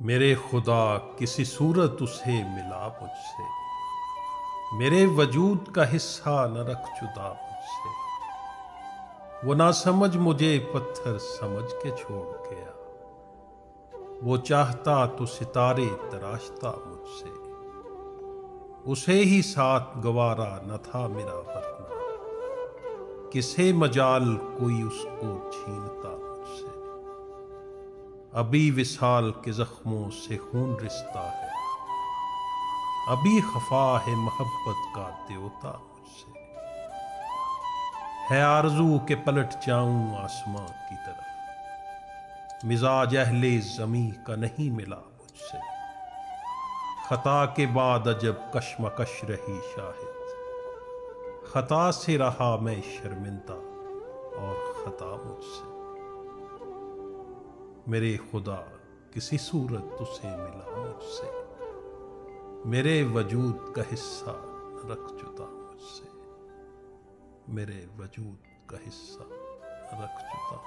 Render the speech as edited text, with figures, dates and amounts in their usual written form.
मेरे खुदा किसी सूरत उसे मिला मुझसे, मेरे वजूद का हिस्सा न रख जुदा मुझसे। वो ना समझ मुझे पत्थर समझ के छोड़ गया, वो चाहता तो सितारे तराशता मुझसे। उसे ही साथ गवारा न था मेरा वरना, किसे मजाल कोई उसको छीनता मुझसे। अभी विसाल के जख्मों से खून रिश्ता है, अभी खफा है मोहब्बत का द्योता मुझसे। है आरज़ू के पलट जाऊं आसमां की तरफ, मिजाज अहले ज़मीं का नहीं मिला मुझसे। खता के बाद अजब कशमकश रही शाहिद, खता से रहा मैं शर्मिंदा और खता मुझसे। मेरे खुदा किसी सूरत उसे मिला मुझसे, मेरे वजूद का हिस्सा न रख जुदा मुझसे। मेरे वजूद का हिस्सा न रख जुदा।